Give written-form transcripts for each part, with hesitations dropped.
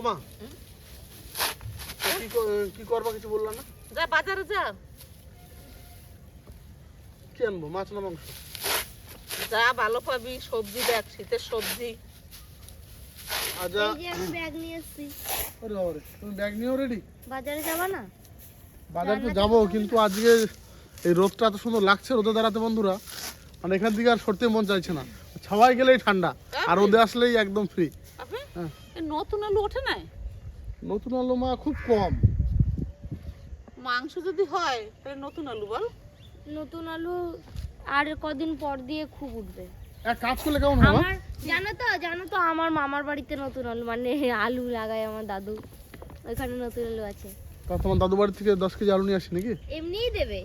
ওমা কি করবা কিছু বললা না? যা বাজারে যা। কি আনবো, মাছ না মাংস? যা ভালো পাবি, সবজি দেখ, শীতের সবজি। আজা এই যে আমি ব্যাগ নিয়ে এসেছি। ওরে বাবা রে, তুমি ব্যাগ নিয়েও রেডি? বাজারে যাবা না? বাজার তো যাবো, কিন্তু আজকে এই রোদটা এত সুন্দর লাগছে, রোদে দাঁড়াতে বন্ধুরা, মানে এখান থেকে আর সরতে মন চাইছে না। ছাওয়ায় গেলেই ঠান্ডা, আর রোদে আসলেই একদম ফ্রি। আপনি হ্যাঁ। এই নতুন আলু ওঠে নাই? নতুন আলু মা খুব কম। মাংস যদি হয় তাহলে নতুন আলু বল। নতুন আলু আর কদিন পর দিয়ে খুব উঠবে। এক কাজ করলে কেমন হবে? আমার জানো তো আমার মামার বাড়িতে নতুন আলু মানে আলু লাগায় আমার দাদু, ওইখানে নতুন আলু আছে। তা তোমার দাদু বাড়ি থেকে 10 কেজি আলু নিয়ে আসি নাকি? এমনিই দেবে,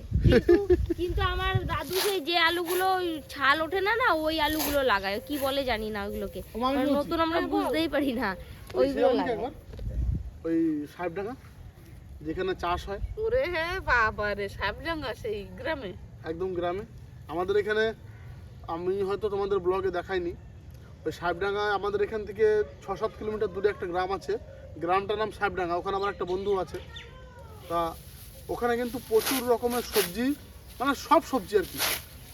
কিন্তু আমার দাদু যে আলুগুলো ওই ছাল ওঠে না না, ওই আলুগুলো লাগায়, কি বলে জানি না ওইগুলোকে, আমি মানে বলছি। নতুন আমরা বুঝতেই পারি না, ওইগুলো লাগায়। ওই সাহেবডাঙ্গা যেখানে চাষ হয়, ওরে হ্যাঁ বাবা রে, সাহেবডাঙ্গা সেই গ্রামে। একদম গ্রামে। আমাদের এখানে আমি হয়তো তোমাদের ব্লগে দেখাইনি, ওই সাহেবডাঙ্গা আমাদের এখান থেকে 6-7 কিলোমিটার দূরে একটা গ্রাম আছে, গ্রামটার নাম সাহেবডাঙ্গা। ওখানে আমার একটা বন্ধু আছে, তা ওখানে কিন্তু প্রচুর রকমের সবজি, মানে সব সবজি আর কি,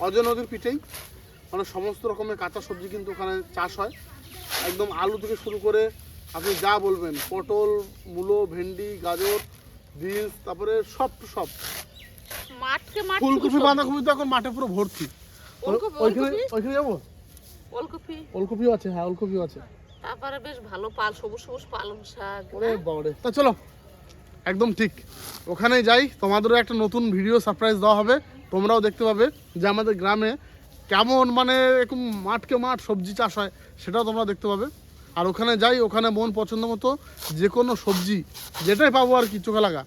অজয় নদীর পিঠেই, মানে সমস্ত রকমের কাঁচা সবজি কিন্তু ওখানে চাষ হয়। একদম আলু থেকে শুরু করে আপনি যা বলবেন, পটল, মূলো, ভেন্ডি, গাজর, বিনস, তারপরে সব মাঠকে মাঠ ফুলকপি, বাঁধাকপি তো এখন মাঠে পুরো ভর্তি। ওইখানে যাবো? ওলকপি, ওলকপিও আছে, হ্যাঁ ওলকপিও আছে। তারপরে বেশ ভালো সবুজ সবুজ পালং শাক। ওরে বাবারে, তা চলো একদম ঠিক ওখানে যাই, তোমাদেরও একটা নতুন ভিডিও সারপ্রাইজ দেওয়া হবে, তোমরাও দেখতে পাবে যে আমাদের গ্রামে কেমন মানে এরকম মাঠকে মাঠ সবজি চাষ হয়, সেটাও তোমরা দেখতে পাবে। আর ওখানে যাই, ওখানে মন পছন্দ মতো যে কোনো সবজি যেটাই পাবো আর কি চোখে লাগা,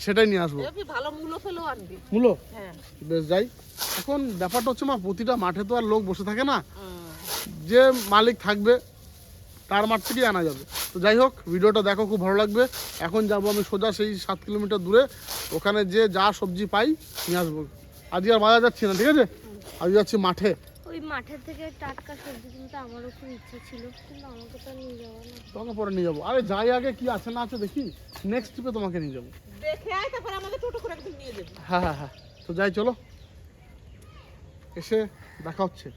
সেটাই নিয়ে আসবো। দেখবি ভালো মূলো ফেলেও আনবি। মূলো হ্যাঁ। বেশ যাই। এখন ব্যাপারটা হচ্ছে মা, প্রতিটা মাঠে তো আর লোক বসে থাকে না, যে মালিক থাকবে তার মাঠ থেকেই আনা যাবে। তো যাই হোক, ভিডিওটা দেখো, খুব ভালো লাগবে। এখন যাব আমি সোজা সেই 7 কিলোমিটার দূরে, ওখানে যে যা সবজি পাই নিয়ে আসবো। আজকে আর বাজার যাচ্ছি না, ঠিক আছে, আজকে যাচ্ছি মাঠে। ওই মাঠের থেকে টাটকা সবজি কিনতে আমারও খুব ইচ্ছা ছিল, কিন্তু আমাকে তো নিয়ে যাওয়া না। তোমাকে পরে নিয়ে যাবো। আরে যাই আগে কি আছে না আছে দেখি, নেক্সট ট্রিপে তোমাকে নিয়ে যাবো। দেখে আয়, তারপর আমাদের টোটো করে একদিন নিয়ে যাবি। হ্যাঁ হ্যাঁ হ্যাঁ, তো যাই, চলো এসে দেখা হচ্ছে।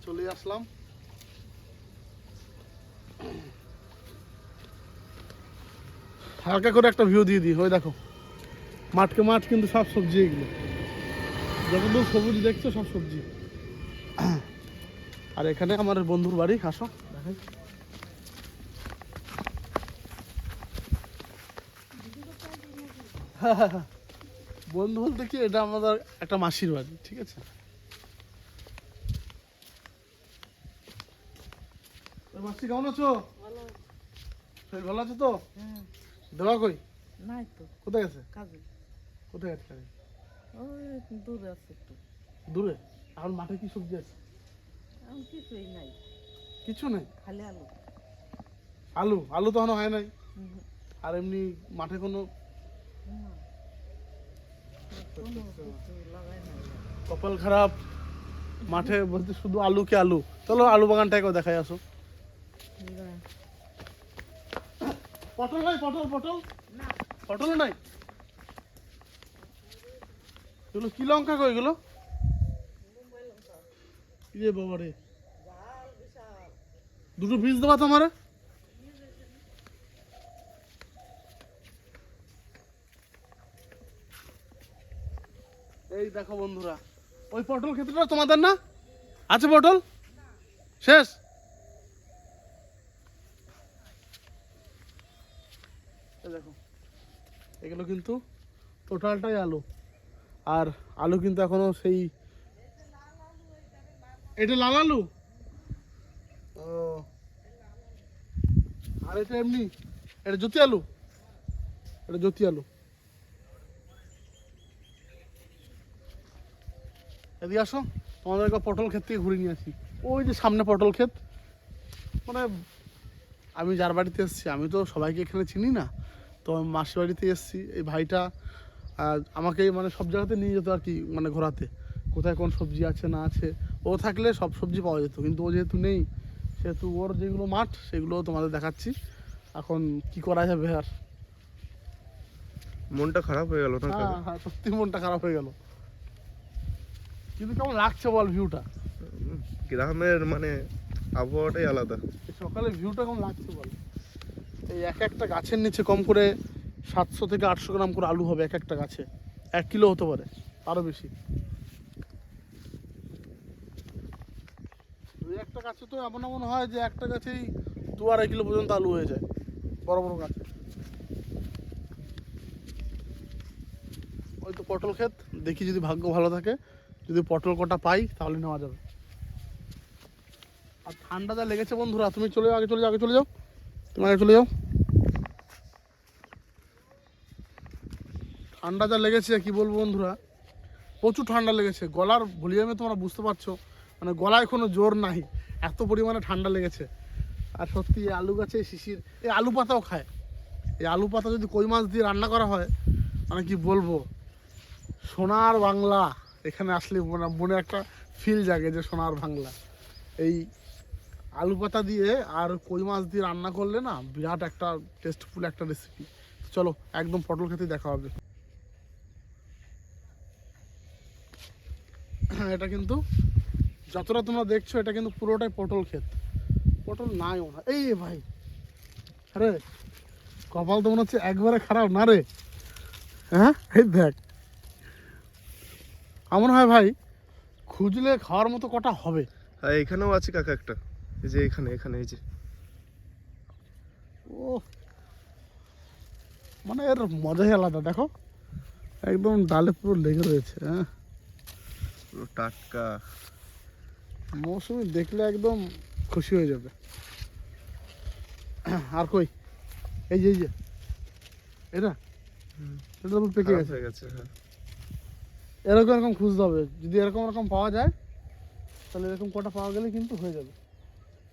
চলে আসলাম। হালকা করে একটা ভিউ দিয়ে দিই, ওই দেখো মাঠকে মাঠ, কিন্তু সব সবজি, এগুলো যতদূর সবুজ দেখছো সব সবজি। আর এখানে আমার বন্ধুর বাড়ি, আসো দেখাই। বন্ধু বলতে কি, এটা আমাদের একটা মাসির বাড়ি, ঠিক আছে। মাসি কেমন আছো? শরীর ভালো আছে তো? দেওয়া কই? নাই তো, কোথায় গেছে? কাজে। কোথায় গেছে কাজে? ওই দূরে আছে একটু। দূরে? এখন মাঠে কি সবজি আছে? এখন কিছুই নাই, কিছু নেই, খালি আলু। আলু? আলু তো এখনো হয় নাই। আর এমনি মাঠে কোনো কপাল খারাপ, মাঠে বলতে শুধু আলু কে আলু। চলো আলু বাগানটাকেও দেখাই, আসো। পটল নাই? পটল পটল পটল নাই? এগুলো কি লঙ্কা গো এগুলো? ইয়ে বাবা রে, দুটো বীজ দেবা তোমার? এই দেখো বন্ধুরা, ওই পটল ক্ষেত্রটা তোমাদের না? আছে পটল? শেষ? এই দেখো, এগুলো কিন্তু টোটালটাই আলু। আর আলু কিন্তু এখনো সেই, এটা লাল আলু। ও, আর এটা এমনি, এটা জ্যোতি আলু, এটা জ্যোতি আলু। এদিকে আসো, তোমাদের পটল ক্ষেত থেকে ঘুরে নিয়ে আসি। ওই যে সামনে পটল ক্ষেত, মানে আমি যার বাড়িতে এসেছি আমি তো সবাইকে এখানে চিনি না, তো আমি মাসির বাড়িতে এসেছি, এই ভাইটা আমাকে মানে সব জায়গাতে নিয়ে যেত আর কি, মানে ঘোরাতে, কোথায় কোন সবজি আছে না আছে। ও থাকলে সব সবজি পাওয়া যেত, কিন্তু ও যেহেতু নেই, সেহেতু ওর যেগুলো মাঠ সেগুলো তোমাদের দেখাচ্ছি। এখন কি করা যাবে আর, মনটা খারাপ হয়ে গেল না কাকা? হ্যাঁ হ্যাঁ, সত্যি মনটা খারাপ হয়ে গেল। কিন্তু কেমন লাগছে বল ভিউটা? গ্রামের মানে আবহাওয়াটাই আলাদা। এই সকালের ভিউটা কেমন লাগছে বল? এই এক একটা গাছের নিচে কম করে 700 থেকে 800 গ্রাম করে আলু হবে এক একটা গাছে, 1 কিলো হতে পারে, আরও বেশি। দুই একটা গাছে তো এমন এমন হয় যে একটা গাছেই 2-2.5 কিলো পর্যন্ত আলু হয়ে যায়, বড় বড় গাছে। ওই তো পটল ক্ষেত, দেখি যদি ভাগ্য ভালো থাকে, যদি পটল কটা পাই তাহলে নেওয়া যাবে। আর ঠান্ডা যা লেগেছে বন্ধুরা, তুমি চলে যাও, আগে চলে যাও, আগে চলে যাও, তুমি আগে চলে যাও। ঠান্ডা যা লেগেছে কি বলবো বন্ধুরা, প্রচুর ঠান্ডা লেগেছে। গলার ভলিউমে তোমরা বুঝতে পারছো, মানে গলায় কোনো জোর নাই, এত পরিমাণে ঠান্ডা লেগেছে। আর সত্যি এই আলু গাছে শিশির, এই আলু পাতাও খায়। এই আলু পাতা যদি কই মাছ দিয়ে রান্না করা হয়, মানে কি বলবো, সোনার বাংলা। এখানে আসলে মনে একটা ফিল জাগে যে সোনার বাংলা। এই আলু পাতা দিয়ে আর কই মাছ দিয়ে রান্না করলে না, বিরাট একটা টেস্টফুল একটা রেসিপি। চলো একদম পটল খেতে দেখা হবে। এটা কিন্তু যতটা তোমরা দেখছো, এটা কিন্তু পুরোটাই পটল ক্ষেত। পটল নাই ওনা, এই ভাই, আরে কপাল তো মনে হচ্ছে একবারে খারাপ না রে। হ্যাঁ এই দেখ, এমন হয় ভাই, খুঁজলে খাওয়ার মতো কটা হবে। হ্যাঁ এখানেও আছে কাকা একটা, এই যে এখানে এখানে এই যে। ও মানে এর মজাই আলাদা, দেখো একদম ডালে পুরো লেগে রয়েছে। হ্যাঁ পুরো টাটকা। মৌসুমি দেখলে একদম খুশি হয়ে যাবে। আর কই, এই যে এই যে এটা, এটা তো পেকে খারাপ গেছে। হয়ে গেছে, হ্যাঁ। এরকম এরকম খুঁজতে হবে, যদি এরকম এরকম পাওয়া যায় তাহলে এরকম কটা পাওয়া গেলে কিন্তু হয়ে যাবে।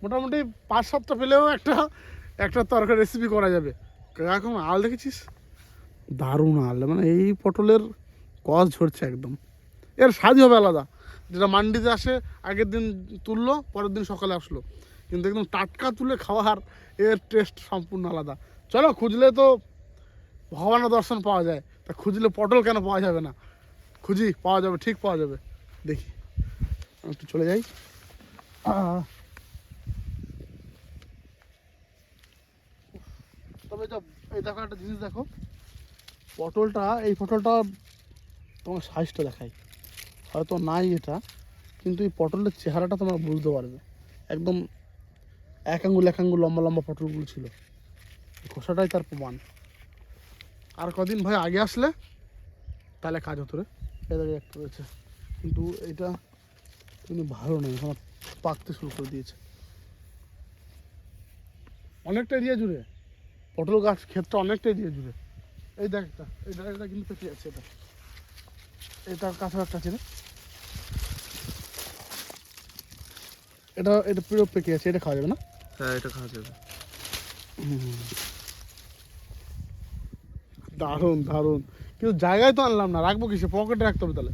মোটামুটি 5-7টা পেলেও একটা একটা তরকারি রেসিপি করা যাবে। এখন আল দেখেছিস, দারুণ আল, মানে এই পটলের কস ঝরছে একদম। এর স্বাদই হবে আলাদা, যেটা মান্ডিতে আসে আগের দিন তুললো, পরের দিন সকালে আসলো, কিন্তু একদম টাটকা তুলে খাওয়ার এর টেস্ট সম্পূর্ণ আলাদা। চলো, খুঁজলে তো ভগবানের দর্শন পাওয়া যায়, তা খুঁজলে পটল কেন পাওয়া যাবে না? খুঁজি, পাওয়া যাবে, ঠিক পাওয়া যাবে। দেখি আমি একটু চলে যাই। তবে এই দেখো একটা জিনিস দেখো, পটলটা, এই পটলটা তোমার সাইজটা দেখাই, হয়তো নাই এটা, কিন্তু এই পটলের চেহারাটা তোমরা বুঝতে পারবে। একদম 1 আঙ্গুল 1 আঙ্গুল লম্বা লম্বা পটলগুলো ছিল, খোসাটাই তার প্রমাণ। আর কদিন ভাই আগে আসলে তাহলে কাজ হতো রে। এদিকে একটা রয়েছে, কিন্তু এটা কিন্তু ভালো নয়, এখন পাকতে শুরু করে দিয়েছে। অনেকটা এরিয়া জুড়ে পটল গাছ ক্ষেতটা, অনেকটা এরিয়া জুড়ে। এই দেখ একটা, এটা কিন্তু পেকে আছে, এটার কাছে একটা আছে রে, এটা পুরো পেকে আছে, এটা খাওয়া যাবে না? হ্যাঁ এটা খাওয়া যাবে। দারুণ দারুণ, কিন্তু জায়গায় তো আনলাম না, রাখবো কিসে? পকেটে রাখতে হবে, তাহলে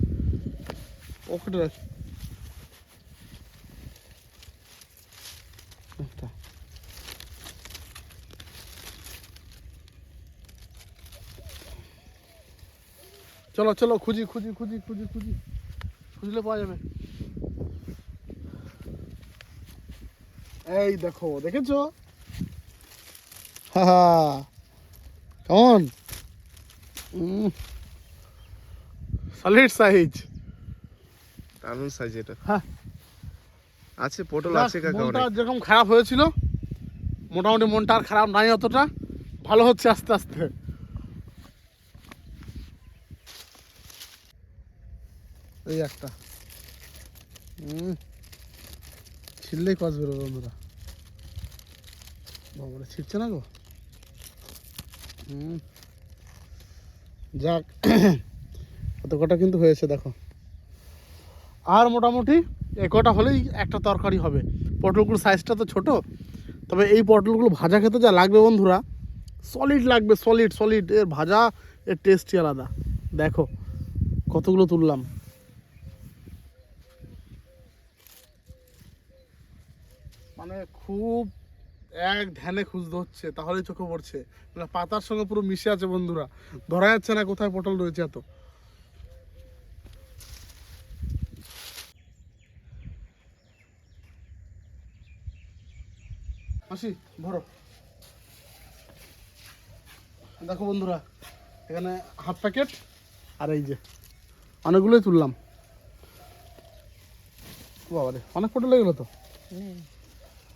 পকেটে রাখি। চলো চলো, খুঁজি খুঁজি খুঁজি খুঁজি খুঁজি, খুঁজলে পাওয়া যাবে। এই দেখো, দেখেছো? হা কেমন সলিড সাইজ, দারুণ সাইজ এটা। হ্যাঁ আছে পটল আছে কাকা মনটা অনেক। যেরকম খারাপ হয়েছিল, মোটামুটি মনটা আর খারাপ নাই অতটা, ভালো হচ্ছে আস্তে আস্তে। এই একটা ছিললেই কস বেরোবে বন্ধুরা, বাবারে ছিটছে না গো। যাক, এত কটা কিন্তু হয়েছে দেখো। আর মোটামুটি এ কটা হলেই একটা তরকারি হবে। পটলগুলোর সাইজটা তো ছোট, তবে এই পটলগুলো ভাজা খেতে যা লাগবে বন্ধুরা, সলিড লাগবে, সলিড সলিড। এর ভাজা এর টেস্টই আলাদা। দেখো কতগুলো তুললাম। মানে খুব এক ধ্যানে খুঁজতে হচ্ছে, তাহলেই চোখে পড়ছে। মানে পাতার সঙ্গে পুরো মিশে আছে বন্ধুরা, ধরা যাচ্ছে না কোথায় পটল রয়েছে এত। আসি ভরো। দেখো বন্ধুরা, এখানে হাফ প্যাকেট, আর এই যে অনেকগুলোই তুললাম। বাবারে অনেক পটল লেগে গেলো তো।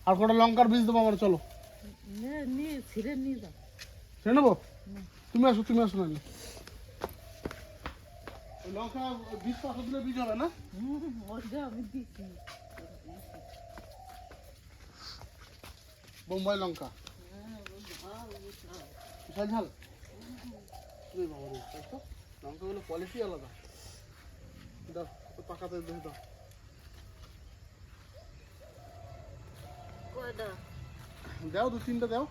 আর কটা লঙ্কার বীজ দেবো আমার, চলো ছিঁড়ে নেবো। তুমি আসো, তুমি আসো। না লঙ্কা বীজ পাশা দিলে বীজ হবে না। বোম্বাই লঙ্কা বিশাল ঝাল। লঙ্কাগুলো কোয়ালিটি আলাদা। দাও পাকাতে দেখে দাও। দাও 2-3টা দাও।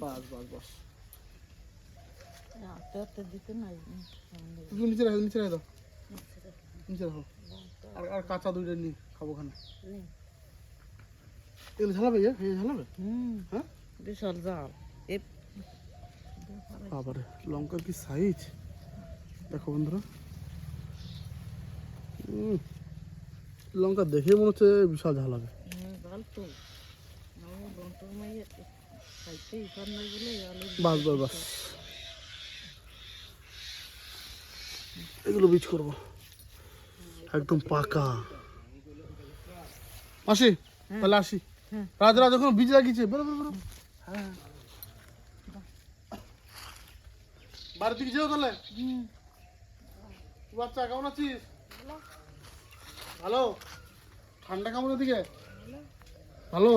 বাস বাস বাস। তুমি নিচে রাখো, নিচে রাখো, নিচে রাখো। আর কাঁচা 2টা নিয়ে খাবো খানে। এগুলো ঝালাবে? ঝালাবে। হ্যাঁ বিশাল জাল। বাবারে লঙ্কার কি সাইজ দেখো বন্ধুরা। লঙ্কা দেখে মনে হচ্ছে বিশাল ঝাল হবে। বাস বাস বাস, এগুলো বীজ করবো একদম পাকা। আসি তাহলে, আসি। রাজরা যখন বীজ লাগিয়েছে, বেরো বেরো বেরো। হ্যাঁ বাড়ির দিকে যেও তাহলে। বাচ্চা কেমন আছিস? ভালো। ঠান্ডা কেমন ওদিকে? ভালো।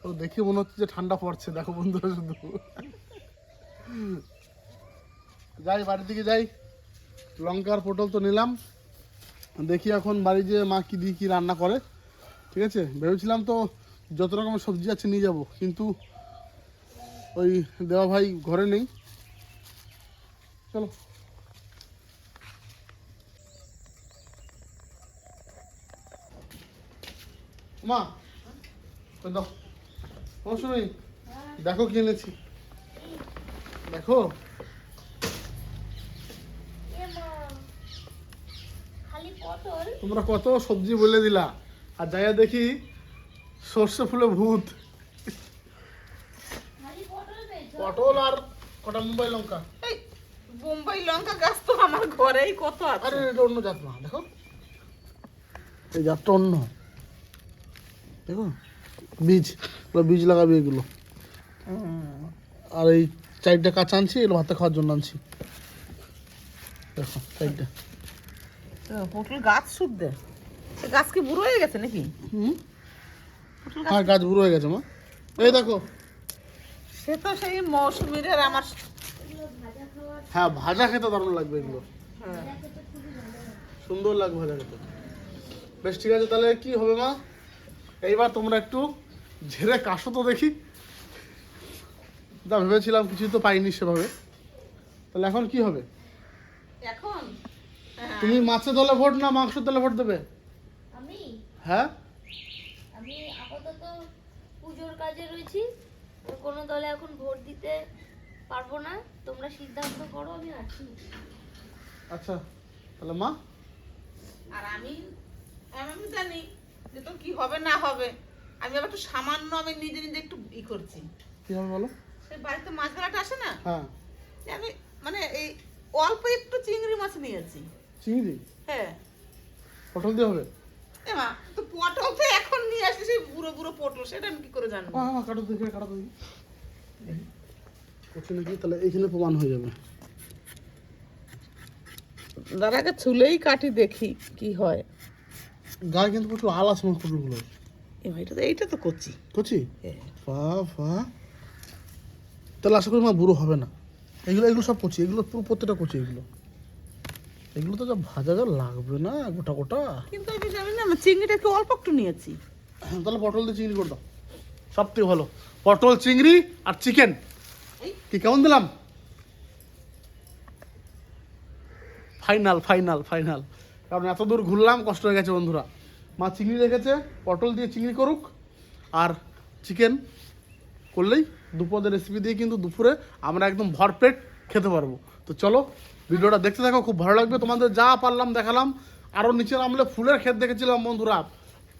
ও দেখে মনে হচ্ছে যে ঠান্ডা পড়ছে। দেখো বন্ধুরা, শুধু যাই বাড়ির দিকে যাই। লঙ্কার পটল তো নিলাম, দেখি এখন বাড়ি যে মা কি দিয়ে কি রান্না করে। ঠিক আছে, ভেবেছিলাম তো যত রকমের সবজি আছে নিয়ে যাব, কিন্তু ওই দেওয়া ভাই ঘরে নেই। চলো মা, দাও। ও শুনি, দেখো কি এনেছি। দেখো তোমরা কত সবজি বলে দিলা, আর যাইয়া দেখি সর্ষে ফুলে ভূত। পটল আর কটা মুম্বাই লঙ্কা। এই বোম্বাই লঙ্কা গাছ তো আমার ঘরেই কত আছে। আরে এটা অন্য জাত না, দেখো এই জাতটা অন্য। দেখো বীজ, বীজ লাগাবে এগুলো। আর এই 4টা কাঁচা আনছি, এগুলো ভাতে খাওয়ার জন্য আনছি। দেখো 4টা। পটল গাছ শুদ্ধ। গাছ কি বুড়ো হয়ে গেছে নাকি? হ্যাঁ গাছ বুড়ো হয়ে গেছে মা। এই দেখো, সে তো সেই মৌসুমীর। আর আমার হ্যাঁ ভাজা খেতে দারুণ লাগবে এগুলো। সুন্দর লাগবে ভাজা খেতে। বেশ ঠিক আছে, তাহলে কি হবে মা, এইবার তোমরা একটু ঝেড়ে কাশো তো দেখি। যা ভেবেছিলাম কিছুই তো পাইনি সেভাবে। তাহলে এখন কি হবে? এখন তুমি মাছের দলে ভোট না মাংসের দলে ভোট দেবে? আমি হ্যাঁ আমি আপাতত পুজোর কাজে রয়েছি, কোনো দলে এখন ভোট দিতে পারবো না। তোমরা সিদ্ধান্ত করো, আমি আছি। আচ্ছা তাহলে মা। আর আমি আমি জানি যে তো কি হবে না হবে। আমি আবার একটু সামান্য আমি নিজে নিজে একটু করছি। কি হবে বলো? সেই বাড়িতে মাছ ধরাটা আসে না, হ্যাঁ আমি মানে এই অল্প একটু চিংড়ি মাছ নিয়েছি। চিংড়ি? হ্যাঁ। পটল দিয়ে হবে? এমা তো পটল তো এখন নিয়ে আসলে সেই বুড়ো বুড়ো পটল, সেটা আমি কি করে জানবো? হ্যাঁ কাটো দেখে, কাটো দেখি করছে নাকি, তাহলে এইখানে প্রমাণ হয়ে যাবে। দাঁড়াকে ছুলেই কাটি দেখি কি হয়। গায়ে কিন্তু প্রচুর আল আছে আমার পটলগুলো। এইটা তো কচি কচি? তাহলে আশা করি মা বুড়ো হবে না। এগুলো এগুলো সব কচি, এগুলো পুরো প্রত্যেকটা কচি এগুলো। এগুলো তো যা ভাজা যা লাগবে না গোটা গোটা। কিন্তু আমি না চিংড়িটা একটু অল্প একটু নিয়েছি। তাহলে পটল দিয়ে চিংড়ি করে দাও, সব থেকে ভালো। পটল চিংড়ি আর চিকেন কি কেমন দিলাম? Final final final. কারণ এত দূর ঘুরলাম, কষ্ট হয়ে গেছে বন্ধুরা। মা চিংড়ি রেখেছে, পটল দিয়ে চিংড়ি করুক আর চিকেন করলেই দুপুরের রেসিপি দিয়ে কিন্তু দুপুরে আমরা একদম ভরপেট খেতে পারবো। তো চলো ভিডিওটা দেখতে থাকো, খুব ভালো লাগবে। তোমাদের যা পারলাম দেখালাম। আরও নিচে নামলে ফুলের ক্ষেত দেখেছিলাম বন্ধুরা,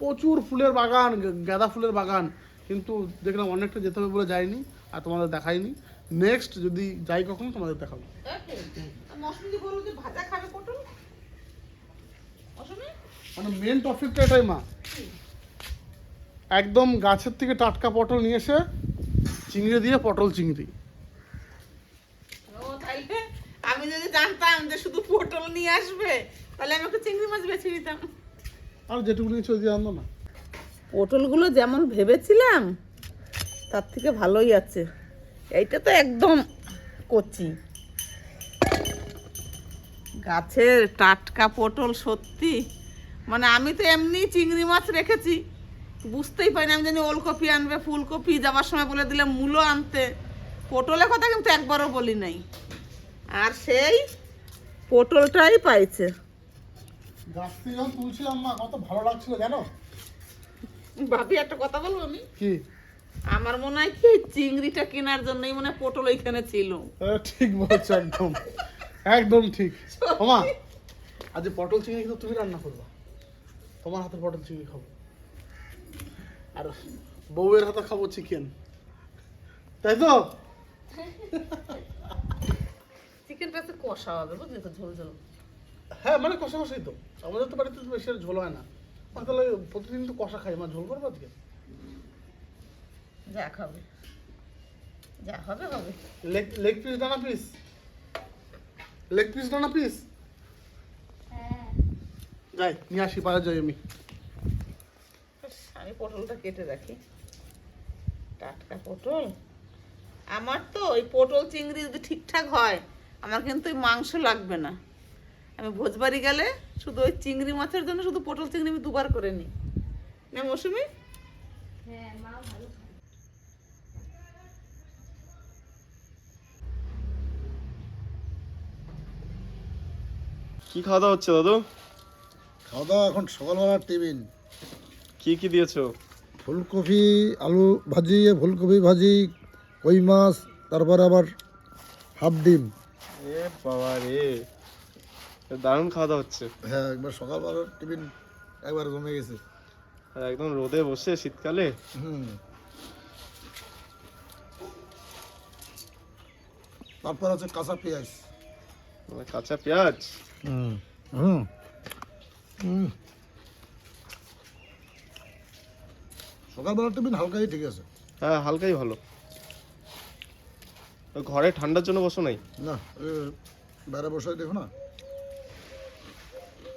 প্রচুর ফুলের বাগান, গাঁদা ফুলের বাগান, কিন্তু দেখলাম অনেকটা যেতে হবে বলে যাইনি আর তোমাদের দেখাইনি। নেক্সট যদি যাই কখনো তোমাদের দেখাবো। মৌসুমি বললো যে ভাজা খাবে পটল। মৌসুমি মানে মেন টপিকটা এটাই মা, একদম গাছের থেকে টাটকা পটল নিয়ে এসে চিংড়ি দিয়ে পটল চিংড়ি। ও তাইলে আমি যদি জানতাম যে শুধু পটল নিয়ে আসবে তাহলে আমি একটু চিংড়ি মাছ বেছে নিতাম। আর যেটুকু নিয়েছো দিয়ে আনবো না। পটলগুলো যেমন ভেবেছিলাম তার থেকে ভালোই আছে। এইটা তো একদম কচি, গাছের টাটকা পটল সত্যি। মানে আমি তো এমনি চিংড়ি মাছ রেখেছি, বুঝতেই পারি না। আমি জানি ওলকপি আনবে, ফুলকপি যাবার সময় বলে দিলাম মূলো আনতে, পটলের কথা কিন্তু একবারও বলি নাই। আর সেই পটলটাই পাইছে। গাছ থেকে যখন তুলছিলাম মা কত ভালো লাগছিল জানো। ভাবি একটা কথা বলবো আমি, কি? আমার মনে হয় কি চিংড়িটা কেনার জন্যই মনে হয় পটল ওইখানে ছিল। ঠিক বলছো, একদম একদম ঠিক। ওমা আজ পটল চিংড়ি কিন্তু তুমি রান্না করবা, তোমার হাতের পটল চিংড়ি খাবো, আর বউয়ের হাতে খাবো চিকেন, তাই তো? চিকেনটা তো কষা হবে বুঝলি তো, ঝোল ঝোল। হ্যাঁ মানে কষা কষাই তো, আমাদের তো বাড়িতে তো বেশি আর ঝোল হয় না। তাহলে প্রতিদিন তো কষা খাই, মা ঝোল করবো আজকে? যা খাবে যা হবে হবে। লেগ পিস ডানা পিস, লেগ পিস ডানা পিস হ্যাঁ যাই নিয়ে আসি, পাড়া যাই আমি। আমি পটলটা কেটে রাখি, টাটকা পটল। আমার তো ওই পটল চিংড়ি যদি ঠিকঠাক হয় আমার কিন্তু ওই মাংস লাগবে না। আমি ভোজবাড়ি গেলে শুধু ওই চিংড়ি মাছের জন্য শুধু পটল চিংড়ি আমি দুবার করে নিই না মৌসুমি। হ্যাঁ মা ভালো খায়। কি খাওয়া দাওয়া হচ্ছে দাদু? খাওয়া দাওয়া এখন সকালবেলার টিফিন। কি কি দিয়েছো? ফুলকপি আলু ভাজি, ফুলকপি ভাজি, কই মাছ, তারপরে আবার হাফ ডিম। এ বাবা রে, দারুণ খাওয়া দাওয়া হচ্ছে। হ্যাঁ একবার সকালবেলার টিফিন একবার জমে গেছে। আর একদম রোদে বসে শীতকালে। তারপর আছে কাঁচা পেঁয়াজ। মানে কাঁচা পেঁয়াজ। সকালবেলার টিফিন হালকাই ঠিক আছে। হ্যাঁ হালকাই ভালো। ওই ঘরে ঠান্ডার জন্য বসো নাই? না বাইরে বসে দেখো না।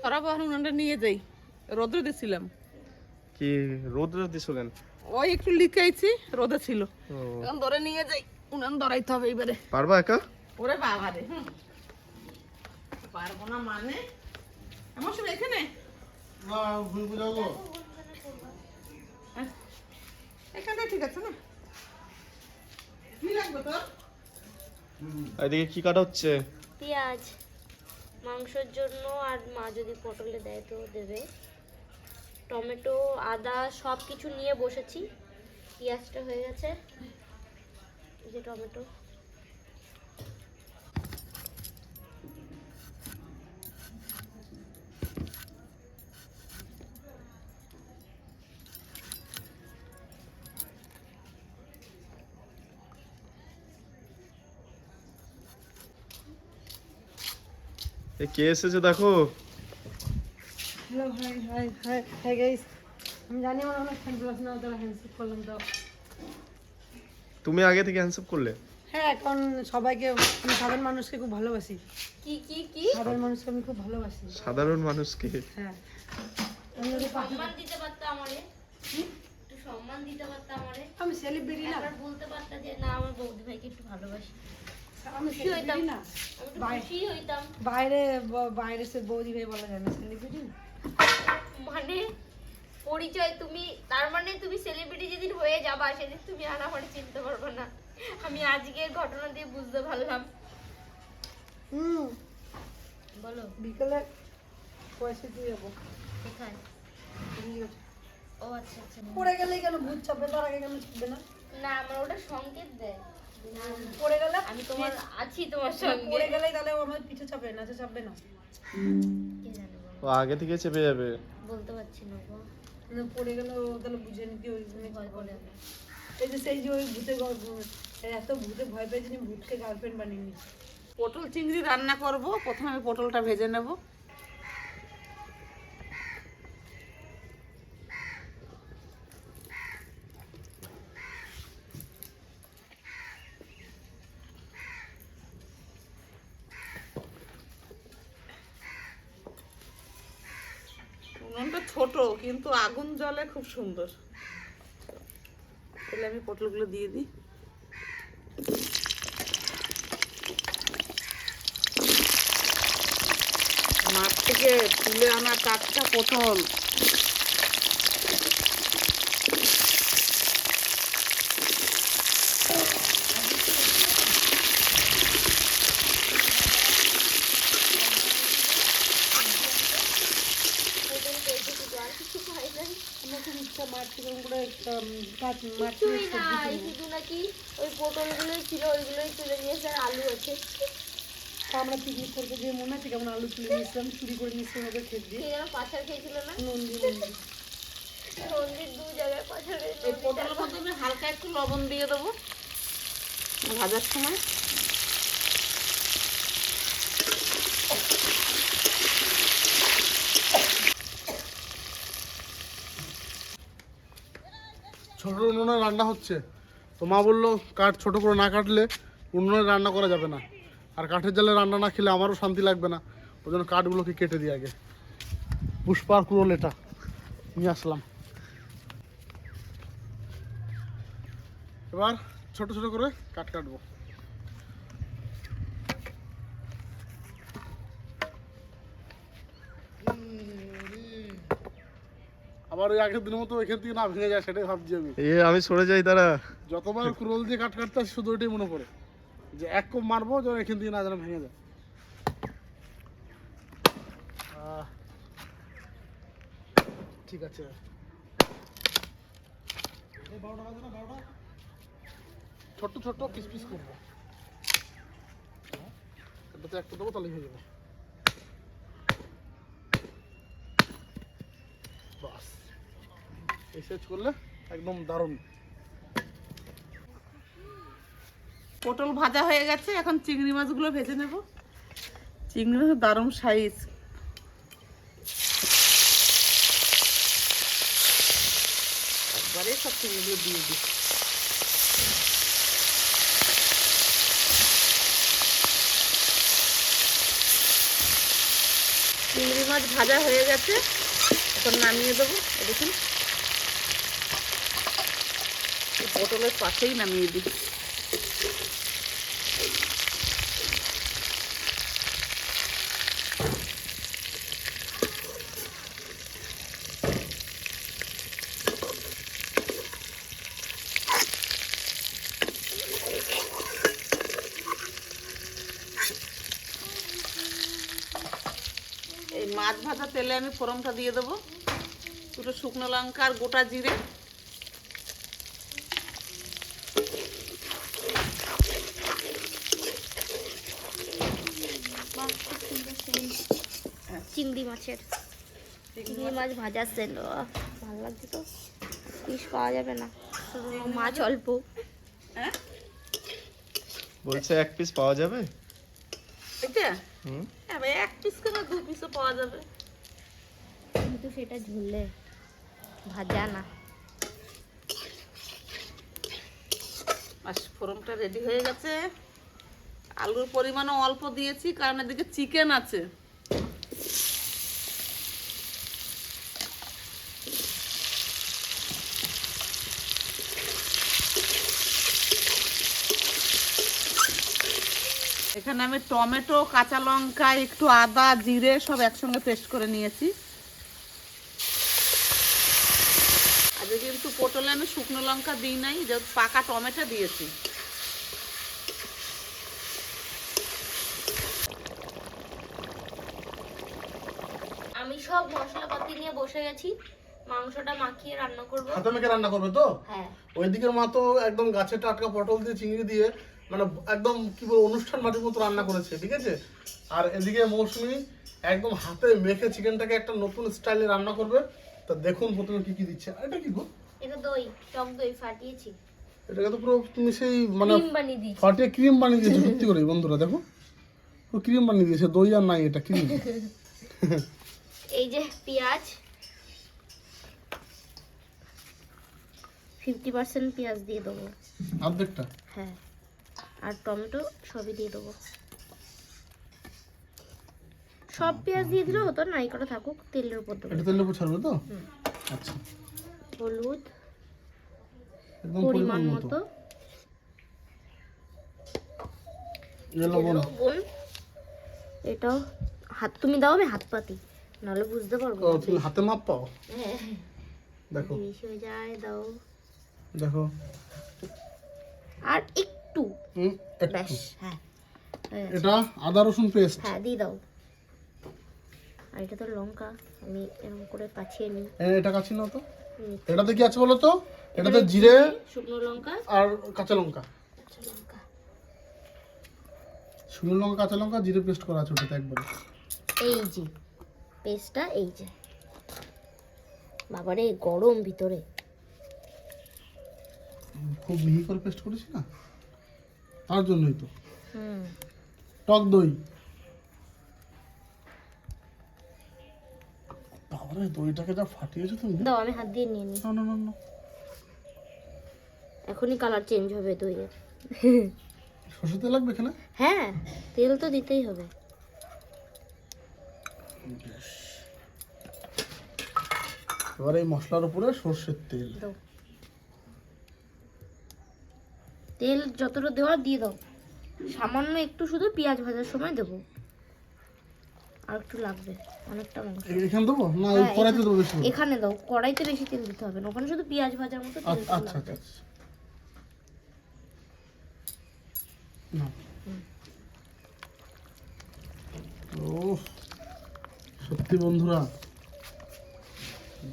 খারাপ উনানটা নিয়ে যাই, রোদ্রে দিছিলাম। কি রোদ দিছো কেন? ওই একটু লিকাইছি, রোদে ছিল। ও, এখন ধরে নিয়ে যাই, উনান ধরাইতে হবে এবারে। পারবা একা? ওরে বাবা রে, পারবো না মানে? আমার সব এখানে এখানটা ঠিক আছে না? কি লাগবে তোর? এদিকে কি কাটা হচ্ছে? পেঁয়াজ মাংসের জন্য, আর মা যদি পটলে দেয় তো দেবে। টমেটো আদা সব কিছু নিয়ে বসেছি। পেঁয়াজটা হয়ে গেছে, এই যে টমেটো। এ কে এসেছে দেখো। Hello hi high high hi guys, আমি জানি আমার অনেক ফ্যান ক্লাস না, তারা হ্যান্ডশেক করলাম তো। তুমি আগে থেকে হ্যান্ডসাপ করলে? হ্যাঁ এখন সবাইকে, আমি সাধারণ মানুষকে খুব ভালোবাসি। কি কি কি সাধারণ মানুষকে আমি খুব ভালোবাসি। সাধারণ মানুষকে? হ্যাঁ আমি যদি পাখি, সম্মান দিতে পারতো আমারে, একটু সম্মান দিতে পারতো আমারে। আমি সেলিব্রিটি না, একবার বলতে পারতা যে না আমার বৌদি ভাইকে একটু ভালোবাসি। আমি খুশি হইতাম celebrity না আমি তো বাই- খুশি হইতাম। বাইরে সে বৌদি হয়ে বলা যায় না সেলিব্রিটি। মানে পরিচয় তুমি, তার মানে তুমি সেলিব্রিটি যেদিন হয়ে যাবা সেদিন তুমি আর আমার চিনতে পারবে না। আমি আজকের ঘটনা দিয়ে বুঝতে পারলাম। বলো বিকেলে পয়সা দিয়ে যাবো। কোথায়? ও আচ্ছা আচ্ছা। পড়ে গেলেই কেন ভূত চাপবে, তার আগে কেন চাপবে না? না আমার ওটা সংকেত দেয়। পড়ে গেলে আমি তোমার আছি তোমার সঙ্গে। পড়ে গেলেই তাহলে ও আমার পিঠে চাপে না, চাপবে না। কে জানে বাবা, ও আগে থেকে চেপে যাবে। বলতে পারছি না গো। না, পড়ে গেলে ও তাহলে বুঝে নিতে ওই জন্য ভয় করে আমি। এই যে সেই যে ওই ভূতে এত ভূতে ভয় পেয়ে যিনি ভূতকে গার্লফ্রেন্ড বানিয়ে নিচ্ছে। পটল চিংড়ি রান্না করব। প্রথমে আমি পটলটা ভেজে নেব। উনুনটা ছোট কিন্তু আগুন জ্বলে খুব সুন্দর। তাহলে আমি পটলগুলো দিয়ে দিই। মাঠ থেকে তুলে আনা টাটকা পটল। পটল পেয়েছি কিন্তু আর কিছু খাই নাই। আমার খুব ইচ্ছা মাঠ থেকে ওগুলো মাঠ কিছুই নাই, শুধু নাকি ওই পটলগুলোই ছিল, ওইগুলোই তুলে নিয়েছে আর আলু আছে। আমরা পিকনিক করতে গিয়ে মনে আছে কেমন আলু তুলে নিয়েছিলাম, চুরি করে নিয়েছিলাম ওদের খেত দিয়ে। কে যেন পাছার খেয়েছিল না? নন্দী নন্দীর দু জায়গায় পাছার এই খেয়েছিল। পটলের মধ্যে আমি হালকা একটু লবণ দিয়ে দেবো ভাজার সময়। ছোট উনুনে রান্না হচ্ছে, তো মা বললো কাঠ ছোট করে না কাটলে উনুনে রান্না করা যাবে না, আর কাঠের জালে রান্না না খেলে আমারও শান্তি লাগবে না। ওই জন্য কাঠগুলোকে কেটে দিই আগে। পুষ্পার কুড়োল এটা নিয়ে আসলাম। এবার ছোট ছোট করে কাঠ কাটবো। আবার ওই আগের দিনের মতো এখান থেকে না ভেঙে যায় সেটাই ভাবছি আমি। আমি সরে যাই তারা। যতবার কুড়োল দিয়ে কাট কাটতে আসি শুধু ওইটাই মনে পড়ে যে এক কোপ মারবো যেন এখান থেকে না যেন ভেঙে যায়। ঠিক আছে, ছোট্ট ছোট্ট পিস পিস করবো। এটাতে একটা দেবো তাহলে হয়ে যাবে। বাস এই সেচ করলে একদম দারুণ। পটল ভাজা হয়ে গেছে, এখন চিংড়ি মাছগুলো ভেজে নেব। চিংড়ি মাছের দারুণ সাইজ। একবারে সব চিংড়িগুলো দিয়ে দিই। চিংড়ি মাছ ভাজা হয়ে গেছে, এখন নামিয়ে দেবো। দেখুন পটলের পাশেই নামিয়ে দিই। এই মাছ ভাজা তেলে আমি ফোড়নটা দিয়ে দেবো। দুটো শুকনো লঙ্কা আর গোটা জিরে। চিংড়ি মাছের, চিংড়ি মাছ ভাজা সেল ভালো লাগছে তো। পিস পাওয়া যাবে না, শুধু মাছ অল্প। হ্যাঁ বলছে এক পিস পাওয়া যাবে। এটা হুম, হ্যাঁ ভাই, এক পিস কেন, দু পিসও পাওয়া যাবে। কিন্তু সেটা ঝুললে ভাজা না। বাস ফোড়নটা রেডি হয়ে গেছে। আলুর পরিমাণও অল্প দিয়েছি কারণ এদিকে চিকেন আছে। এখানে আমি টমেটো, কাঁচা লঙ্কা, একটু আদা, জিরে সব একসঙ্গে পেস্ট করে নিয়েছি। আজকে কিন্তু পটলে আমি শুকনো লঙ্কা দিই নাই, যেহেতু পাকা টমেটো দিয়েছি। আমি সব মশলাপাতি নিয়ে বসে গেছি, মাংসটা মাখিয়ে রান্না করব। হাতে মেখে রান্না করবে তো? হ্যাঁ। ওইদিকের মা তো একদম গাছের টাটকা পটল দিয়ে চিংড়ি দিয়ে মানে একদম কি বলবো অনুষ্ঠান বাড়ির মতো রান্না করেছে, ঠিক আছে। আর এদিকে মৌসুমি একদম হাতে মেখে চিকেনটাকে একটা নতুন স্টাইলে রান্না করবে। তা দেখুন প্রথমে কি কি দিচ্ছে। আর এটা কি গো? এটা দই, টক দই ফাটিয়েছি, এটাকে তো পুরো তুমি সেই মানে ক্রিম বানিয়ে দিয়েছি। ফাটিয়ে ক্রিম বানিয়ে দিয়েছো। সত্যি করে বন্ধুরা দেখো, পুরো ক্রিম বানিয়ে দিয়েছে, দই আর নাই, এটা ক্রিম। এই যে পেঁয়াজ, 50% পেঁয়াজ দিয়ে দেবো। অর্ধেকটা? হ্যাঁ। আর টমেটো সবই দিয়ে দেবো। সব পেঁয়াজ দিয়ে দিলেও হতো না, এই কটা থাকুক, তেলের উপর দেবো। এটা তেলের উপর ছাড়বে তো? আচ্ছা, হলুদ একদম পরিমাণ মতো, লবণ। লবণ। এটাও হাত, তুমি দাও, আমি হাত পাতি, নাহলে বুঝতে পারবো ও না। তুমি হাতে মাপ পাও? হ্যাঁ, দেখো বেশি হয়ে যায়, দাও। দেখো। আর একটু, একটু। ব্যাস। হ্যাঁ, হয়ে গেছে। এটা আদা রসুন পেস্ট। হ্যাঁ, দিয়ে দাও। আর এটা তো লঙ্কা, আমি এরকম করে পাঠিয়ে নিই। এটা কাছি নাও তো। হুম। এটাতে কি আছে বলো তো? এটাতে জিরে শুকনো লঙ্কা, আর কাঁচা লঙ্কা। কাঁচা লঙ্কা। শুকনো লঙ্কা, কাঁচা লঙ্কা, জিরে পেস্ট করা আছে ওটাতে একবারে। এই যে পেস্টটা, এই যে বাবারে গরম ভিতরে। খুব মিহি করে পেস্ট করেছি না, তার জন্যই তো। হুম। টক দই। বাবারে দইটাকে যা ফাটিয়েছো তুমি। দাও, আমি হাত দিয়ে নিয়ে নিই। না না না না, এখনই কালার চেঞ্জ হবে দইয়ের। সরষে তেল লাগবে এখানে? হ্যাঁ, তেল তো দিতেই হবে। এবার এই মশলার উপরে সরষের তেল। দাও, তেল যতটা দেওয়ার দিয়ে দাও। সামান্য একটু শুধু পেঁয়াজ ভাজার সময় দেবো, আর একটু লাগবে, অনেকটা মাংস। এখানে দেবো না হ্যাঁ, কড়াইতে দেবো বেশি? এখানে দাও, কড়াইতে বেশি তেল দিতে হবে না, ওখানে শুধু পেঁয়াজ ভাজার মতো তেল আচ্ছা আচ্ছা লাগবে। আচ্ছা। না। ও সত্যি বন্ধুরা,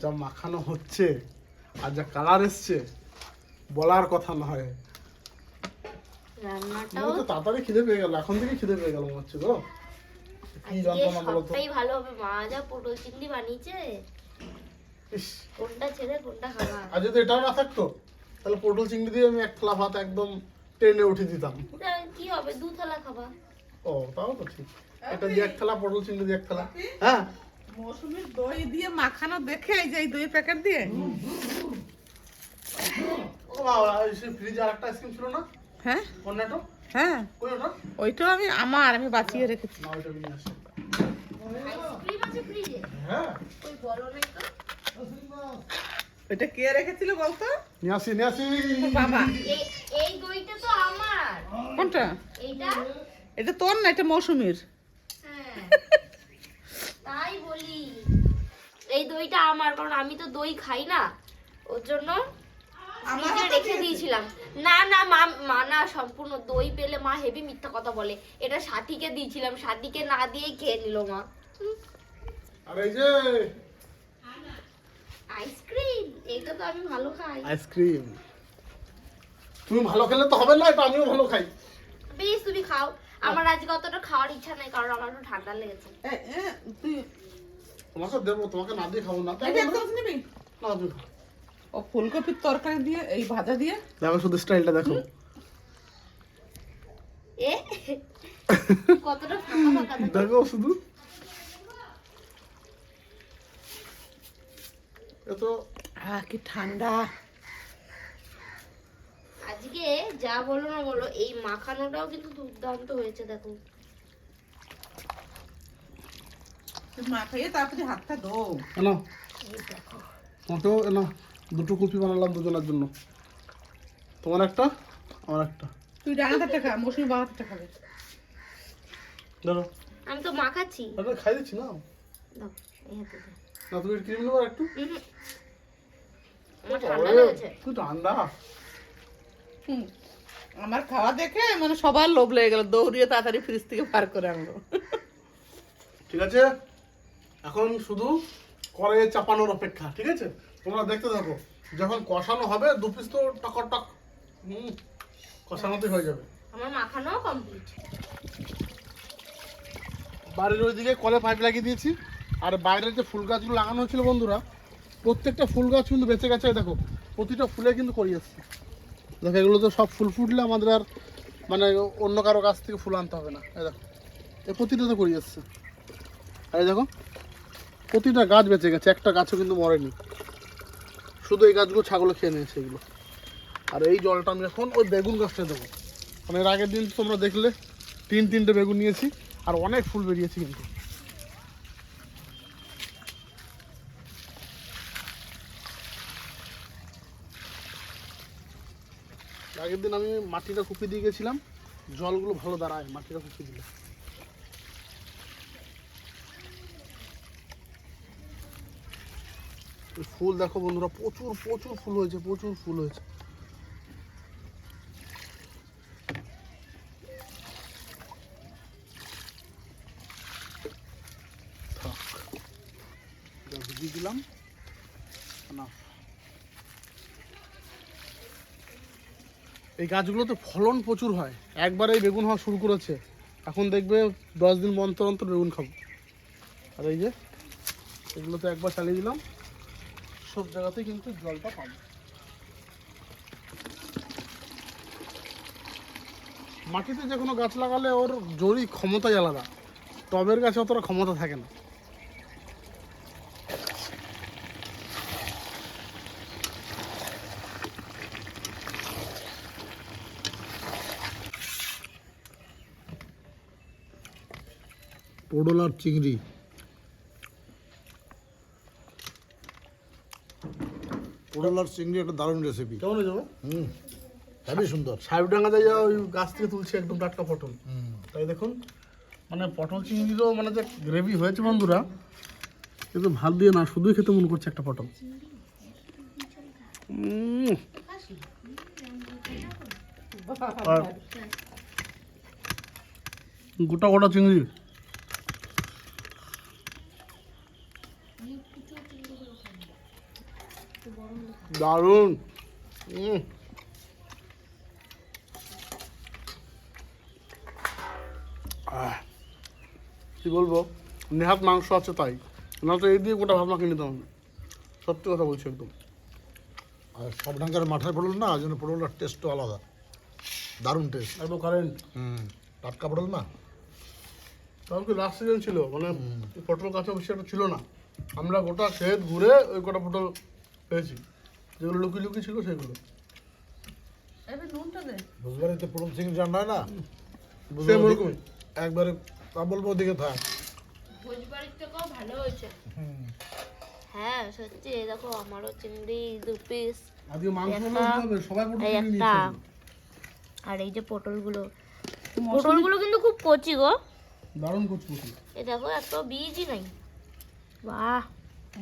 যা মাখানো হচ্ছে আর যা কালার এসছে বলার কথা নয়। রান্নাটাও আমার তো তাড়াতাড়ি খিদে পেয়ে গেল, এখন থেকে খিদে পেয়ে গেল মনে হচ্ছে গো। কি আজকে যন্ত্রণা বলো তো। সবটাই ভালো হবে। মা যা পটল চিংড়ি বানিয়েছে, ইস, কোনটা ছেড়ে কোনটা খাওয়া। আর যদি এটাও না থাকতো তাহলে পটল চিংড়ি দিয়ে আমি এক থালা ভাত একদম ট্রেনে উঠে দিতাম। এটা কি হবে, 2 থালা খাবা। ও তাও তো ঠিক। এটা দিয়ে এক থালা, পটল চিংড়ি দিয়ে এক থালা। হ্যাঁ, মৌসুমীর দই দিয়ে মাখানো দেখে এই যে এই দই প্যাকেট দিয়ে। ও বাবা, সেই ফ্রিজে আরেকটা আইসক্রিম ছিল না? হ্যাঁ কর্নেটো? হ্যাঁ, কই ওটা? ওইটাও আমি আমি বাঁচিয়ে রেখেছি। না ওইটা নিয়ে আসি। আইসক্রিম আছে ফ্রিজে? হ্যাঁ, ওই বলো নাই তো। এটা কে রেখেছিল বলতো? নিয়ে আসি নিয়ে আসি। বাবা। এই দইটা তো আমার। কোনটা? এইটা? এটা তোর না, এটা মৌসুমীর। হ্যাঁ, তাই বলি। এই দইটা আমার, কারণ আমি তো দই খাই না, ওর জন্য ফ্রিজে রেখে দিয়েছিলাম। না না মা না, সম্পূর্ণ দই পেলে মা হেভি মিথ্যা কথা বলে। এটা সাথীকে দিয়েছিলাম, সাথীকে না দিয়েই খেয়ে নিল মা। আর এই যে আইসক্রিম, এটা তো আমি ভালো খাই। আইসক্রিম তুমি ভালো খেলে তো হবে না, এটা আমিও ভালো খাই। বেশ, তুমি খাও। আমার আজকে অতটা খাওয়ার ইচ্ছা নাই, কারণ আমার একটু ঠান্ডা লেগেছে। তুই তোমাকে দেবো, তোমাকে না দিয়ে খাবো না। তাই এটা বলো? একদম নিবি? না তুমি খাও। ও ফুলকপির তরকারি দিয়ে, এই ভাজা দিয়ে। দেখো শুধু স্টাইলটা দেখো। এ কতটা ফাঁকা ফাঁকা দেখো। দেখো শুধু। এ তো কি ঠান্ডা। আজকে যা বলো না বলো, এই মাখানোটাও কিন্তু দুর্দান্ত হয়েছে। দেখো, তুই মা খাইয়ে তারপরে হাতটা ধো। এনো এই দেখো। তোমাকেও এনো, দুটো কুলফি বানালাম দুজনের জন্য। তোমার একটা, আমার একটা। তুই ডান হাতেরটা খা, মৌসুমী বাঁ হাতেরটা খাবে। ধরো আমি তো মাখাচ্ছি। আমি খাই দিচ্ছি না। দাও এই হাতে দে। না তুমি ক্রিম নেবো একটু? আমার ঠান্ডা লেগেছে। তুই ঠান্ডা। আমার খাওয়া দেখে মানে সবার লোভ লেগে গেল, দৌড়িয়ে তাড়াতাড়ি ফ্রিজ থেকে বার করে আনলো। ঠিক আছে, এখন শুধু কড়াইয়ে চাপানোর অপেক্ষা। ঠিক আছে, তোমরা দেখতে থাকো। যখন কষানো হবে 2 পিস তো টক কষানোতে হয়ে যাবে। আমার মাখানো কমপ্লিট। বাড়ির ওইদিকে কলে পাইপ লাগিয়ে দিয়েছি। আর বাইরের যে ফুল গাছগুলো লাগানো হয়েছিল বন্ধুরা, প্রত্যেকটা ফুল গাছ কিন্তু বেঁচে গেছে। এই দেখো প্রতিটা ফুলে কিন্তু করি আসছে। দেখো এগুলো তো সব ফুল ফুটলে আমাদের আর মানে অন্য কারো গাছ থেকে ফুল আনতে হবে না। এই দেখো এই প্রতিটা তো করি আসছে। আর এই দেখো প্রতিটা গাছ বেঁচে গেছে, একটা গাছও কিন্তু মরেনি। শুধু এই গাছগুলো ছাগলে খেয়ে নিয়েছে এগুলো। আর এই জলটা আমি এখন ওই বেগুন গাছটা দেবো। মানে এর আগের দিন তোমরা দেখলে 3-3টে বেগুন নিয়েছি আর অনেক ফুল বেরিয়েছে কিন্তু। আগের দিন আমি মাটিটা কুপি দিয়ে গেছিলাম, জলগুলো ভালো দাঁড়ায় মাটিটা কুপি দিলে। ফুল দেখো বন্ধুরা, প্রচুর প্রচুর ফুল হয়েছে, প্রচুর ফুল হয়েছে। দিয়ে দিলাম না। এই গাছগুলোতে ফলন প্রচুর হয়। একবার এই বেগুন হওয়া শুরু করেছে, এখন দেখবে 10 দিন অন্তর অন্তর বেগুন খাবো। আর এই যে এগুলোতে একবার চালিয়ে দিলাম, সব জায়গাতেই কিন্তু জলটা পাবো। মাটিতে যে কোনো গাছ লাগালে ওর জড়ি ক্ষমতাই আলাদা, টবের গাছে অতটা ক্ষমতা থাকে না। পটল আর চিংড়ি, পটল আর চিংড়ি একটা দারুণ রেসিপি। কেমন হয়ে যাবে? হেবি সুন্দর। সাহেবডাঙ্গা যাই ওই গাছ থেকে তুলছি একদম টাটকা পটল। তাই দেখুন মানে পটল চিংড়িরও মানে যে গ্রেভি হয়েছে বন্ধুরা, কিন্তু ভাত দিয়ে না, শুধুই খেতে মন করছে একটা পটল। আর গোটা গোটা চিংড়ি, দারুণ। কি বলবো, নেহাত মাংস আছে তাই, না তো এই দিয়ে গোটা ভাত মাখিয়ে নিতে হবে। সত্যি কথা বলছি একদম। আর সব ডাঙ্গার মাঠের পটল না, ওই জন্য পটলের টেস্টও আলাদা, দারুণ টেস্ট। একদম কারেন্ট। টাটকা পটল না। তখন কি লাস্ট সিজন ছিল, মানে পটল গাছে বেশি একটা ছিল না। আমরা গোটা ক্ষেত ঘুরে ওই গোটা পটল পেয়েছি, যেগুলো লুকিয়ে লুকিয়ে ছিল সেগুলো। এবার নুনটা দে। বুঝবারিতে পটল চিংড়ি রান্না হয় না, Same ওরকমই। একবারে তা বলবো ওদিকে থাক। ভোজবাড়ির থেকেও ভালো হয়েছে। হ্যাঁ সত্যি, এই দেখো আমারও চিংড়ি 2 পিস, আজকে মাংস একটা, হলে কি হবে, সবাই পটল এই চিংড়ি একটা। নিয়েছে। আর এই যে পটলগুলো, পটলগুলো কিন্তু খুব কচি গো। দারুণ করছি পটল। এই দেখো এত বীজই নাই। বাহ,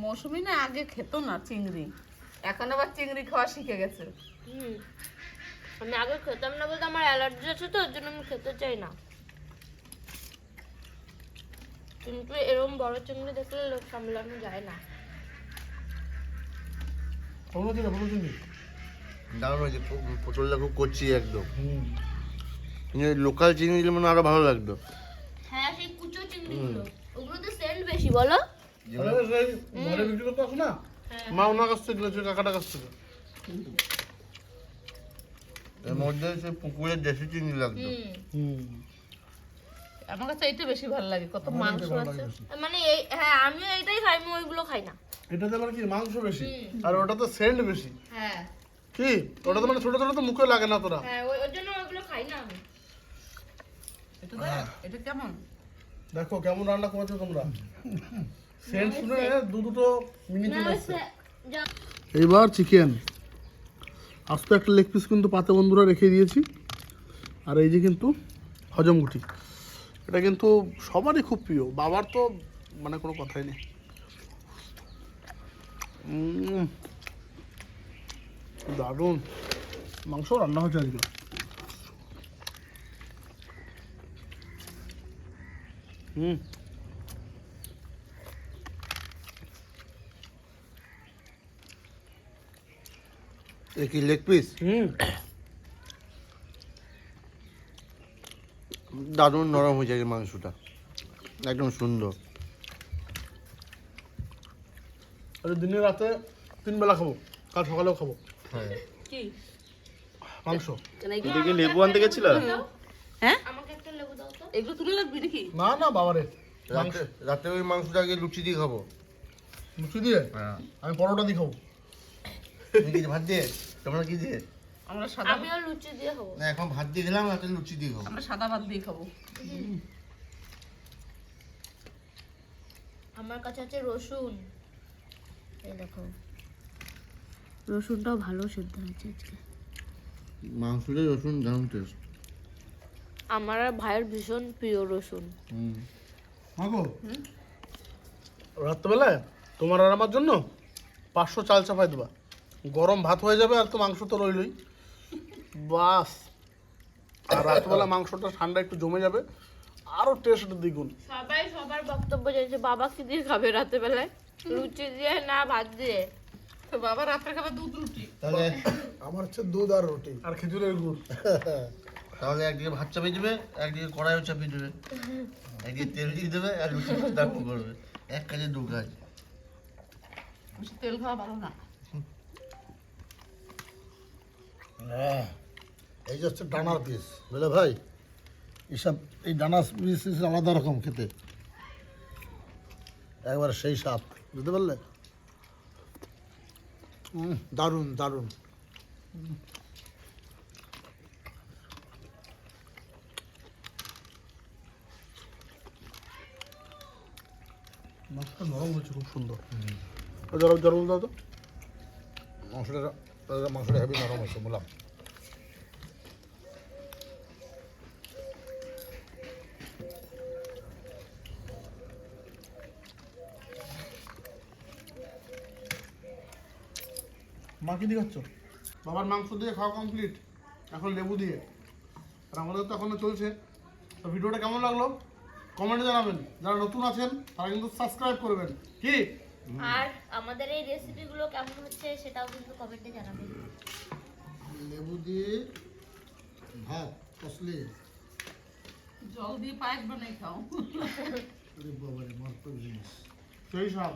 মৌসুমি না আগে খেত না চিংড়ি, এখন আবার চিংড়ি খাওয়া শিখে গেছে। আমি আগে খেতাম না বলতে আমার অ্যালার্জি আছে তো, ওর জন্য আমি খেতে চাই না। কিন্তু এরকম বড় চিংড়ি দেখলে লোক সামলানো যায় না। পটল চিংড়ি দারুণ হয়েছে, পটলটা খুব কচি একদম। লোকাল চিংড়ি দিলে মানে আরো ভালো লাগতো। হ্যাঁ সেই কুচো চিংড়িগুলো, ওগুলোতে সেন্ট বেশি বলো। আরে সেই ঘরে বিক্রি করতে আসো না, মা ওনার কাছ থেকে কিনেছে, কাকাটার কাছ থেকে। এর মধ্যে সে পুকুরের দেশি চিংড়ি লাগতো। আমার কাছে এইটা বেশি ভালো লাগে, কত মাংস আছে। মানে এই হ্যাঁ আমিও এইটাই খাই, আমি ওইগুলো খাই না। এটাতে মানে কি মাংস বেশি আর ওটাতে সেন্ট বেশি। হ্যাঁ কি ওটাতে মানে ছোট ছোট তো মুখে লাগে না তোরা। হ্যাঁ ওর জন্য ওইগুলো খাই না আমি। এটা দেখ, এটা কেমন? দেখো কেমন রান্না করেছো তোমরা, সেন্ট শুনে দুটো মিনি চলে আসছে। এইবার চিকেন আস্ত একটা লেগ পিস কিন্তু পাতে বন্ধুরা রেখে দিয়েছি। আর এই যে কিন্তু হজম গুটি, এটা কিন্তু সবারই খুব প্রিয়, বাবার তো মানে কোনো কথাই নেই। দারুণ মাংস রান্না হচ্ছে আজকে। এ কি লেগ পিস? দারুণ নরম হয়ে যায় মাংসটা, একদম সুন্দর। আরে দিনে রাতে 3 বেলা খাবো, কাল সকালেও খাবো হ্যাঁ, কি মাংস। এদিকে লেবু আনতে গেছিল। হ্যাঁ আমাকে একটা লেবু দাও তো। এগুলো তুলে রাখবি নাকি? না না বাবারে, রাতে রাতে ওই মাংসটা আগে লুচি দিয়ে খাবো। লুচি দিয়ে? হ্যাঁ। আমি পরোটা দিয়ে খাবো। তুমি কি ভাত দিয়ে? তোমরা কি দিয়ে? আমরা সাদা, আমিও লুচি দিয়ে খাবো। না এখন ভাত দিয়ে খেলাম, রাতে লুচি দিয়ে খাবো। আমরা সাদা ভাত দিয়ে খাবো। আমার কাছে আছে রসুন, এই দেখো রসুনটাও ভালো সেদ্ধ হয়েছে আজকে। মাংসটা রসুন দারুণ টেস্ট। আমার আর ভাইয়ের ভীষণ প্রিয় রসুন। মাগো রাত্রেবেলায় তোমার আর আমার জন্য 500 চাল চাপাই দেবা, গরম ভাত হয়ে যাবে, আর তো মাংস তো রইলই, বাস। আর রাত্রেবেলা মাংসটা ঠান্ডা একটু জমে যাবে, আরও টেস্ট দ্বিগুণ। সবাই সবার বক্তব্য জানছে, বাবা কি দিয়ে খাবে রাতে বেলায়? লুচি দিয়ে না ভাত দিয়ে? তো বাবা রাত্রে খাবে দুধ রুটি। তাহলে আমার হচ্ছে দুধ আর রুটি। আর খেজুরের গুড়। তাহলে একদিকে ভাত চাপিয়ে দেবে, একদিকে কড়াইও চাপিয়ে দেবে, একদিকে তেল দিয়ে দেবে, আর লুচি দারুণ করবে। এক কাজে দু কাজ। বেশি তেল খাওয়া ভালো না। হ্যাঁ, এই যে হচ্ছে ডানার পিস, বুঝলে ভাই? এসব এই ডানার পিস আলাদা রকম খেতে, একবারে সেই স্বাদ, বুঝতে পারলে? দারুণ দারুণ। মাংসটা নরম হয়েছে খুব সুন্দর। জল জল দাও তো। মাংসটা হেভি নরম হয়েছে, বললাম। মা কি দিয়ে খাচ্ছ? বাবার মাংস দিয়ে খাওয়া কমপ্লিট, এখন লেবু দিয়ে। আর আমাদের তো এখনো চলছে। তো ভিডিওটা কেমন লাগলো কমেন্টে জানাবেন, যারা নতুন আছেন তারা কিন্তু সাবস্ক্রাইব করবেন। কি আর আমাদের এই রেসিপিগুলো কেমন হচ্ছে সেটাও কিন্তু কমেন্টে জানাবেন। লেবু দিয়ে ভাত কষলে, জল দিয়ে পায়েস বানাই খাও। আরে বাবারে, মারাত্মক জিনিস। সেই সব